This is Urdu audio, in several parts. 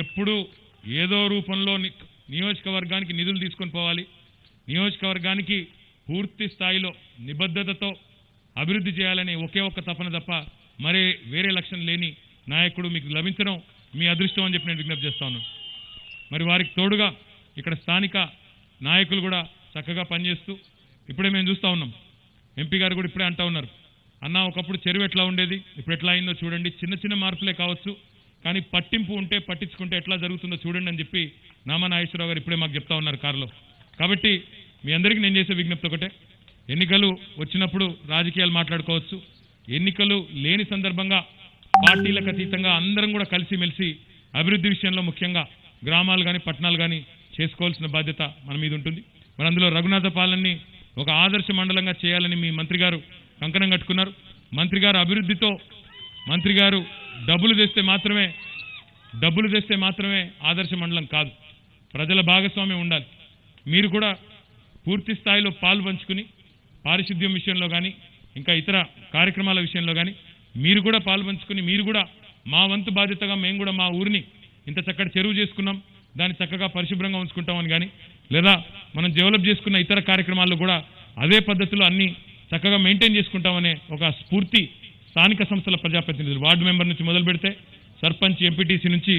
ఎప్పుడు ఏదో రూపంలో నియోజకవర్గానికి నిధులు తీసుకొని పోవాలి, నియోజకవర్గానికి పూర్తి స్థాయిలో నిబద్ధతతో అభివృద్ధి చేయాలనే ఒకే ఒక్క తపన తప్ప మరే వేరే లక్ష్యం లేని నాయకుడు మీకు లభించడం మీ అదృష్టం అని చెప్పి నేను విజ్ఞప్తి చేస్తా ఉన్నాను. మరి వారికి తోడుగా ఇక్కడ స్థానిక నాయకులు కూడా చక్కగా పనిచేస్తూ ఇప్పుడే మేము చూస్తూ ఉన్నాం. ఎంపీ గారు కూడా ఇప్పుడే అంటూ ఉన్నారు, అన్న ఒకప్పుడు చెరువు ఎట్లా ఉండేది, ఇప్పుడు ఎట్లా అయిందో చూడండి, చిన్న చిన్న మార్పులే కావచ్చు కానీ పట్టింపు ఉంటే పట్టించుకుంటే ఎట్లా జరుగుతుందో చూడండి అని చెప్పి నామా నాగేశ్వరరావు గారు ఇప్పుడే మాకు చెప్తా ఉన్నారు కారులో. కాబట్టి మీ అందరికీ నేను చేసే విజ్ఞప్తి ఒకటే, ఎన్నికలు వచ్చినప్పుడు రాజకీయాలు మాట్లాడుకోవచ్చు, ఎన్నికలు లేని సందర్భంగా పార్టీలకు అతీతంగా అందరం కూడా కలిసిమెలిసి అభివృద్ధి విషయంలో ముఖ్యంగా గ్రామాలు కానీ పట్టణాలు కానీ చేసుకోవాల్సిన బాధ్యత మన మీద ఉంటుంది. మరి అందులో రఘునాథపాలెంని ఒక ఆదర్శ మండలంగా చేయాలని మీ మంత్రి గారు కంకణం కట్టుకున్నారు. మంత్రి గారు అభివృద్ధితో, మంత్రి గారు డబ్బులు తెస్తే మాత్రమే ఆదర్శ మండలం కాదు, ప్రజల భాగస్వామ్యం ఉండాలి. మీరు కూడా పూర్తి స్థాయిలో పాలు పంచుకుని పారిశుద్ధ్యం విషయంలో కానీ ఇంకా ఇతర కార్యక్రమాల విషయంలో కానీ మీరు కూడా పాలు పంచుకుని మీరు కూడా మా వంతు బాధ్యతగా మేము కూడా మా ఊరిని ఇంత చక్కటి చెరువు చేసుకున్నాం, దాన్ని చక్కగా పరిశుభ్రంగా ఉంచుకుంటామని కానీ లేదా మనం డెవలప్ చేసుకున్న ఇతర కార్యక్రమాల్లో కూడా అదే పద్ధతిలో అన్ని చక్కగా మెయింటైన్ చేసుకుంటామనే ఒక స్ఫూర్తి స్థానిక సంస్థల ప్రజాప్రతినిధులు వార్డు మెంబర్ నుంచి మొదలు పెడితే సర్పంచ్ ఎంపీటీసీ నుంచి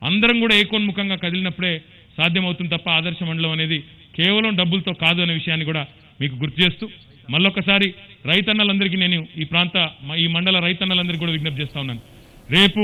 అందరం కూడా ఏకోన్ముఖంగా కదిలినప్పుడే సాధ్యమవుతుంది తప్ప ఆదర్శ మండలం అనేది కేవలం డబ్బులతో కాదు అనే విషయాన్ని కూడా మీకు గుర్తు చేస్తూ మళ్ళొకసారి రైతన్నలందరికీ నేను ఈ మండల రైతన్నలందరికీ కూడా విజ్ఞప్తి చేస్తా ఉన్నాను. రేపు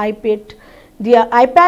iPad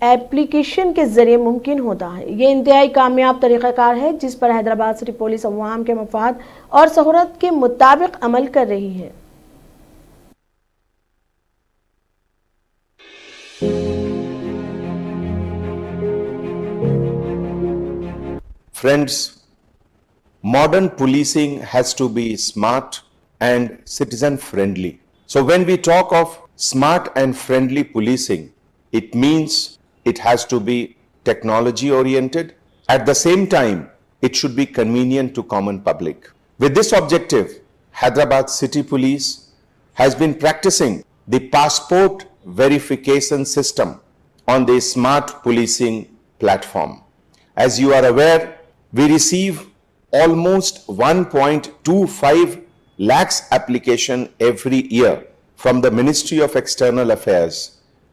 ایپلیکیشن کے ذریعے ممکن ہوتا ہے۔ یہ انتہائی کامیاب طریقہ کار ہے جس پر حیدرآباد سٹی پولیس عوام کے مفاد اور سہولت کے مطابق عمل کر رہی ہے۔ Friends, modern policing has to be smart and citizen friendly. So when we talk of smart and friendly policing, it means it has to be technology oriented. At the same time, it should be convenient to common public. With this objective, Hyderabad City Police has been practicing the passport verification system on the smart policing platform. As you are aware, we receive almost 1.25 lakhs application every year from the Ministry of External Affairs,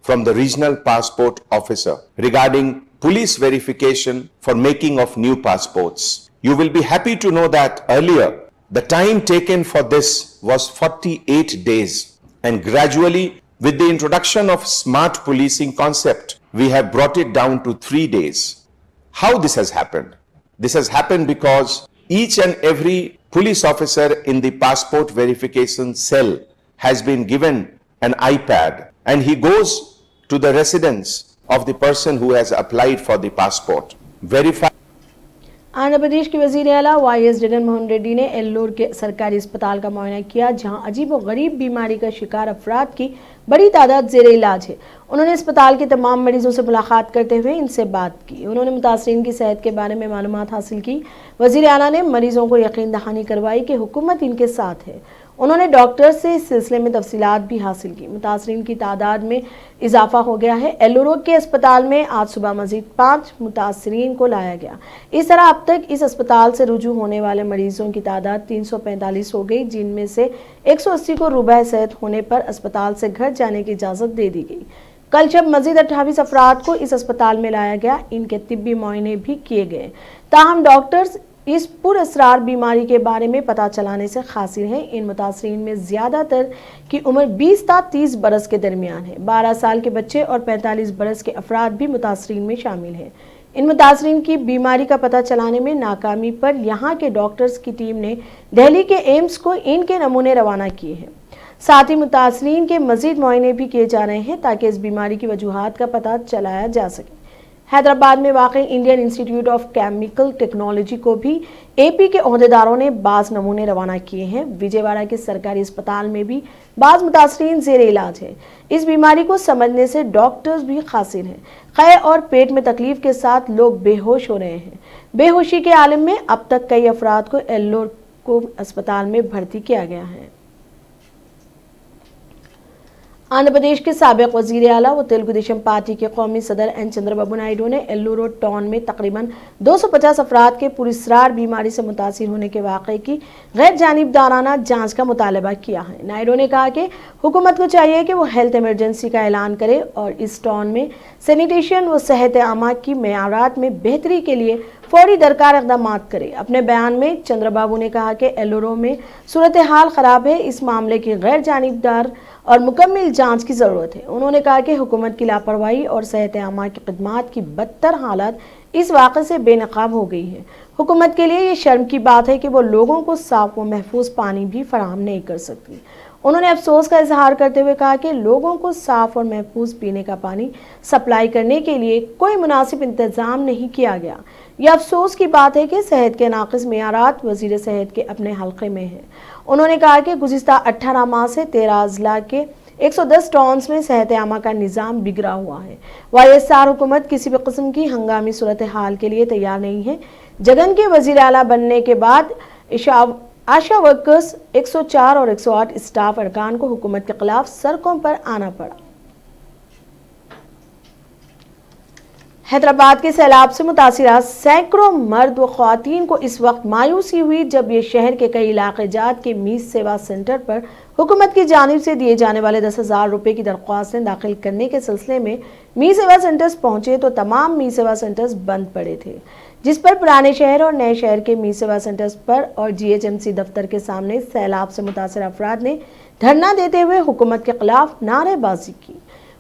from the regional passport officer regarding police verification for making of new passports. You will be happy to know that earlier the time taken for this was 48 days, and gradually with the introduction of smart policing concept, we have brought it down to 3 days. How this has happened? This has happened because each and every police officer in the passport verification cell has been given an iPad, and he goes to the residence of the person who has applied for the passport, verify. Andhra Pradesh کے وزیر اعلیٰ وائی ایس جگن موہن ریڈی نے ایلور کے سرکاری اسپتال کا معائنہ کیا جہاں عجیب و غریب بیماری کا شکار افراد کی بڑی تعداد زیر علاج ہے۔ انہوں نے اسپتال کے تمام مریضوں سے ملاقات کرتے ہوئے ان سے بات کی۔ انہوں نے متاثرین کی صحت کے بارے میں معلومات حاصل کی۔ وزیر اعلیٰ نے مریضوں کو یقین دہانی کروائی کہ حکومت ان کے ساتھ ہے۔ انہوں نے ڈاکٹر سے اس سلسلے میں تفصیلات بھی حاصل کی۔ متاثرین کی تعداد میں اضافہ ہو گیا ہے۔ ایلورو کے اسپتال میں آج صبح مزید 5 متاثرین کو لایا گیا۔ اس طرح اب تک اس اسپتال سے رجوع ہونے والے مریضوں کی تعداد 345 ہو گئی، جن میں سے 180 کو روبہ صحت ہونے پر اسپتال سے گھر جانے کی اجازت دے دی گئی۔ کل شب مزید 28 افراد کو اس اسپتال میں لایا گیا، ان کے طبی معائنے بھی کیے گئے۔ تاہم ڈاکٹرز اس پر اسرار بیماری کے بارے میں پتہ چلانے سے قاصر ہیں۔ ان متاثرین میں زیادہ تر کی عمر 20 تا 30 برس کے درمیان ہے۔ 12 سال کے بچے اور 45 برس کے افراد بھی متاثرین میں شامل ہیں۔ ان متاثرین کی بیماری کا پتہ چلانے میں ناکامی پر یہاں کے ڈاکٹرز کی ٹیم نے دہلی کے ایمز کو ان کے نمونے روانہ کیے ہیں۔ ساتھ ہی متاثرین کے مزید معائنے بھی کیے جا رہے ہیں تاکہ اس بیماری کی وجوہات کا پتہ چلایا جا سکے۔ حیدرآباد میں واقع Indian institute of chemical technology کو بھی اے پی کے عہدیداروں نے بعض نمونے روانہ کیے ہیں۔ وجے واڑہ کے سرکاری اسپتال میں بھی بعض متاثرین زیر علاج ہیں۔ اس بیماری کو سمجھنے سے ڈاکٹرز بھی قاصر ہیں۔ قے اور پیٹ میں تکلیف کے ساتھ لوگ بے ہوش ہو رہے ہیں۔ بے ہوشی کے عالم میں اب تک کئی افراد کو ایلور کو اسپتال میں بھرتی کیا گیا ہے۔ آندھرا پردیش کے سابق وزیر اعلیٰ و تیلگو دیشم پارٹی کے قومی صدر این چندرا بابو نائیڈو نے ایلورو ٹاؤن میں تقریباً 250 افراد کے پراسرار بیماری سے متاثر ہونے کے واقعے کی غیر جانبدارانہ جانچ کا مطالبہ کیا ہے۔ نائیڈو نے کہا کہ حکومت کو چاہیے کہ وہ ہیلتھ ایمرجنسی کا اعلان کرے اور اس ٹاؤن میں سینیٹیشن و صحت عامہ کی معیارات میں بہتری کے لیے فوری درکار اقدامات کرے۔ اپنے بیان میں چندرا بابو نے کہا کہ ایلورو میں صورتحال خراب ہے، اس معاملے کی غیر جانبدار اور مکمل جانچ کی ضرورت ہے۔ انہوں نے کہا کہ حکومت کی لاپرواہی اور صحت عامہ کی خدمات کی بدتر حالت اس واقعے سے بے نقاب ہو گئی ہے۔ حکومت کے لیے یہ شرم کی بات ہے کہ وہ لوگوں کو صاف و محفوظ پانی بھی فراہم نہیں کر سکتی۔ انہوں نے افسوس کا اظہار کرتے ہوئے کہا کہ لوگوں کو صاف اور محفوظ پینے کا پانی سپلائی کرنے کے لیے کوئی مناسب انتظام نہیں کیا گیا۔ یہ افسوس کی بات ہے کہ صحت کے ناقص معیارات وزیر صحت کے اپنے حلقے میں ہیں۔ انہوں نے کہا کہ گزشتہ 18 ماہ سے 13 اضلاع کے 110 ٹاؤنز میں صحت عامہ کا نظام بگڑا ہوا ہے۔ وائی ایس آر حکومت کسی بھی قسم کی ہنگامی صورتحال کے لیے تیار نہیں ہے۔ جگن کے وزیر اعلیٰ بننے کے بعد آشا ورکرز 104 اور 108 اسٹاف ارکان کو حکومت کے خلاف سڑکوں پر آنا پڑا۔ حیدرآباد کے سیلاب سے متاثرہ سینکڑوں مرد و خواتین کو اس وقت مایوسی ہوئی جب یہ شہر کے کئی علاقے جات کے میز سیوا سینٹر پر حکومت کی جانب سے دیے جانے والے 10,000 روپے کی درخواستیں داخل کرنے کے سلسلے میں می سیوا سینٹرز پہنچے تو تمام می سیوا سینٹرز بند پڑے تھے، جس پر پرانے شہر اور نئے شہر کے می سیوا سینٹرز پر اور GHMC دفتر کے سامنے سیلاب سے متاثرہ افراد نے دھرنا دیتے ہوئے حکومت کے خلاف نعرے بازی کی۔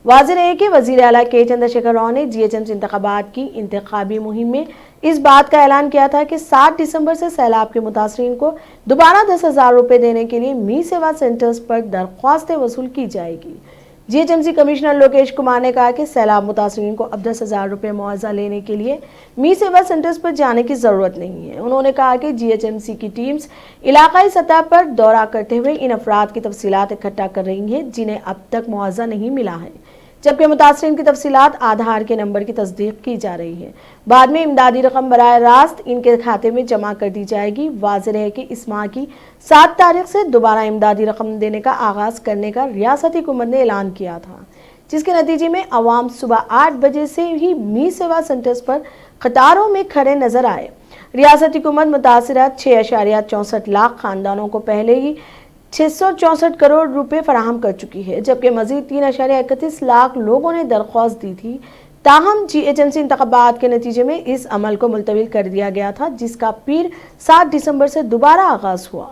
واضح رہے کہ وزیر اعلیٰ کے چندرشیکھر راؤ نے GHMC انتخابات کی انتخابی مہم میں اس بات کا اعلان کیا تھا کہ 7 دسمبر سے سیلاب کے متاثرین کو دوبارہ 10,000 روپے دینے کے لیے می سیوا سینٹرز پر درخواستیں وصول کی جائے گی۔ GHMC کمشنر لوکیش کمار نے کہا کہ سیلاب متاثرین کو اب 10,000 روپے معاوضہ لینے کے لیے می سیوا سینٹرز پر جانے کی ضرورت نہیں ہے۔ انہوں نے کہا کہ GHMC کی ٹیمز علاقائی سطح پر دورہ کرتے ہوئے ان افراد کی تفصیلات اکٹھا کر رہی ہیں جنہیں اب تک معاوضہ نہیں ملا ہے، جبکہ متاثرین کی تفصیلات آدھار کے نمبر کی تصدیق کی جا رہی ہے۔ بعد میں امدادی رقم براہ راست ان کے کھاتے میں جمع کر دی جائے گی۔ واضح ہے کہ اس ماہ کی 7 تاریخ سے دوبارہ امدادی رقم دینے کا آغاز کرنے کا ریاستی حکومت نے اعلان کیا تھا، جس کے نتیجے میں عوام صبح 8 بجے سے ہی می سیوا سینٹرز پر قطاروں میں کھڑے نظر آئے۔ ریاستی حکومت متاثرہ 6.64 لاکھ خاندانوں کو پہلے ہی 664 کروڑ روپے فراہم کر چکی ہے، جبکہ مزید 3.31 لاکھ لوگوں نے درخواست دی تھی۔ تاہم GHMC انتخابات کے نتیجے میں اس عمل کو ملتوی کر دیا گیا تھا، جس کا پیر 7 دسمبر سے دوبارہ آغاز ہوا۔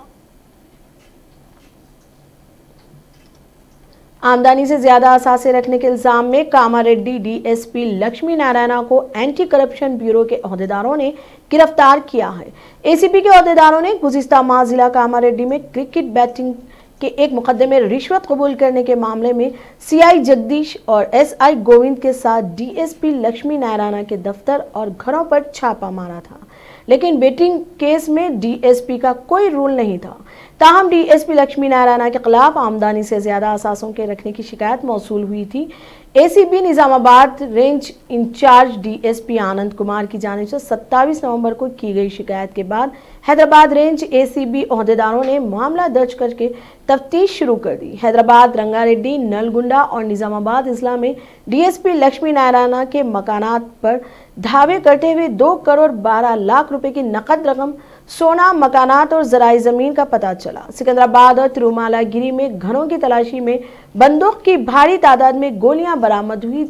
آمدنی سے زیادہ اثاثے رکھنے کے الزام میں کاماریڈی DSP لکشمی نارائنا کو اینٹی کرپشن بیورو کے عہدیداروں نے گرفتار کیا ہے۔ ACP کے عہدیداروں نے گزشتہ ماہ ضلع کاماریڈی میں کرکٹ بیٹنگ کے ایک مقدمے میں رشوت قبول کرنے کے معاملے میں CI جگدیش اور SI گووند کے ساتھ DSP لکشمی نارائنا کے دفتر اور گھروں پر چھاپا مارا تھا، لیکن بیٹنگ کیس میں DSP کا کوئی رول نہیں تھا۔ تاہم DSP لکشمی نارائنا کے خلاف آمدنی سے زیادہ اثاثوں کے رکھنے کی شکایت موصول ہوئی تھی۔ ACP نظام آباد رینج انچارج DSP آنند کمار کی جانب سے 27 نومبر کو کی گئی شکایت کے بعد حیدرآباد رینج ACB عہدیداروں نے معاملہ درج کر کے تفتیش شروع کر دی۔ حیدرآباد، رنگا ریڈی، نلگنڈا اور نظام آباد اضلاع میں DSP لکشمی نارائنا کے مکانات پر دھاوے کرتے ہوئے 2 کروڑ 12 لاکھ روپے کی نقد رقم، سونا، مکانات اور زرعی زمین کا پتہ چلا۔ سکندرآباد اور ترومالا گیری میں گھروں کی تلاشی میں بندوق کی بھاری تعداد میں گولیاں برآمد ہوئی،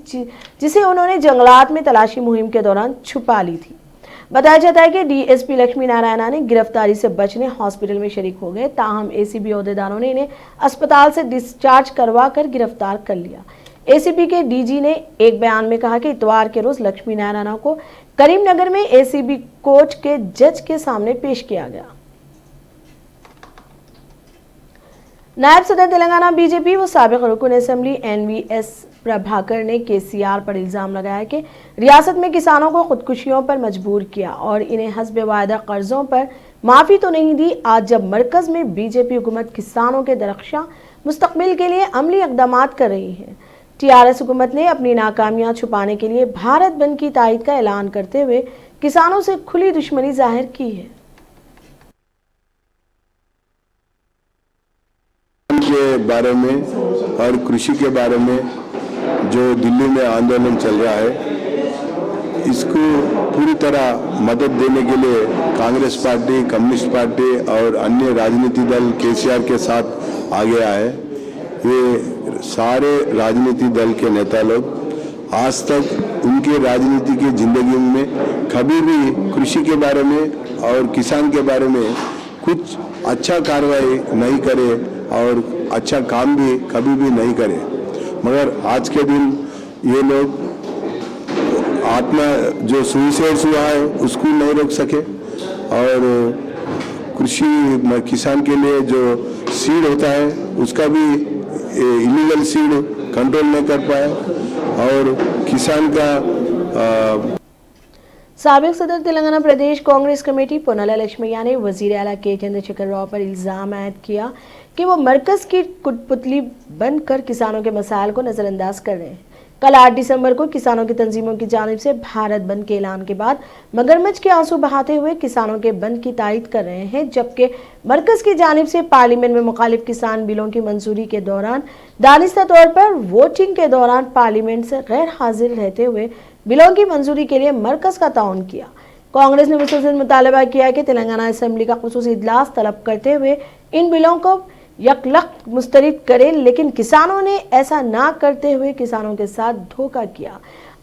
جسے انہوں نے جنگلات میں تلاشی مہم کے دوران چھپا لی تھی۔ بتایا جاتا ہے کہ DSP لکشمی نارائنا نے گرفتاری سے بچنے ہاسپٹل میں شریک ہو گئے، تاہم ACB عہدیداروں نے انہیں اسپتال سے ڈسچارج کروا کر گرفتار کر لیا۔ ACP کے DG نے ایک بیان میں کہا کہ اتوار کے روز لکشمی نارائنا کو کریم نگر میں ACB کورٹ کے جج کے سامنے پیش کیا گیا۔ نائب صدر تلنگانہ BJP و سابق رکن اسمبلی NVS پربھاکر نے KCR پر الزام لگایا کہ ریاست میں کسانوں کو خودکشیوں پر مجبور کیا اور انہیں حسب وعدہ قرضوں پر معافی تو نہیں دی۔ آج جب مرکز میں BJP حکومت کسانوں کے درخشاں مستقبل کے لیے عملی اقدامات کر رہی ہے، TRS حکومت نے اپنی ناکامیاں چھپانے کے لیے بھارت بند کی تائید کا اعلان کرتے ہوئے کسانوں سے کھلی دشمنی ظاہر کی ہے۔ کے بارے میں اور کرشی کے بارے میں جو دلی میں آندولن چل رہا ہے، اس کو پوری طرح مدد دینے کے لیے کانگریس پارٹی، کمیونسٹ پارٹی اور انیہ راجنیتی دل KCR کے ساتھ آگے آئے۔ یہ سارے راجنیتی دل کے نیتا لوگ آج تک ان کے راجنیتی کی زندگی میں کبھی بھی کرشی کے بارے میں اور کسان کے بارے میں کچھ اچھا کاروائی نہیں کرے اور اچھا کام بھی کبھی بھی نہیں کرے، مگر آج کے دن یہ لوگ جو سوئسائڈ ہوا ہے اس کو نہیں روک سکے، اور کرشی کسان کے لیے جو سیڈ ہوتا ہے اس کا بھی ایلیگل سیڈ کنٹرول نہیں کر پایا، اور کسان کا سابق صدر تلنگانہ پردیش کانگریس کمیٹی پونالا لکشمیہ نے وزیر اعلیٰ کے چندرشیکھر راؤ پر الزام عائد کیا کہ وہ مرکز کی کٹ پتلی بن کر کسانوں کے مسائل کو نظر انداز کر رہے ہیں۔ کل 8 دسمبر کو کسانوں کی تنظیموں کی جانب سے بھارت بند کے اعلان کے بعد مگرمچھ کے آنسو بہاتے ہوئے کسانوں کے بند کی تائید کر رہے ہیں، جبکہ مرکز کی جانب سے پارلیمنٹ میں مخالف کسان بلوں کی منظوری کے دوران دانستہ طور پر ووٹنگ کے دوران پارلیمنٹ سے غیر حاضر رہتے ہوئے بلوں کی منظوری کے لیے مرکز کا تعاون کیا۔ کانگریس نے مسلسل مطالبہ کیا کہ تلنگانہ اسمبلی کا خصوصی اجلاس طلب کرتے ہوئے ان بلوں کو یکلخت مسترد کرے، لیکن کسانوں نے ایسا نہ کرتے ہوئے کسانوں کے ساتھ دھوکہ کیا۔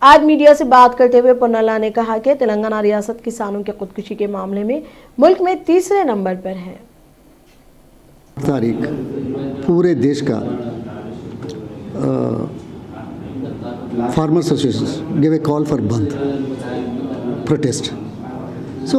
آج میڈیا سے بات کرتے ہوئے پونالا نے کہا کہ تلنگانہ ریاست کسانوں کی خودکشی کے معاملے میں ملک میں 3رے نمبر پر ہے۔ تاریخ پورے دیش کا farmers associations gave a call for band, protest. So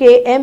KM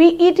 PET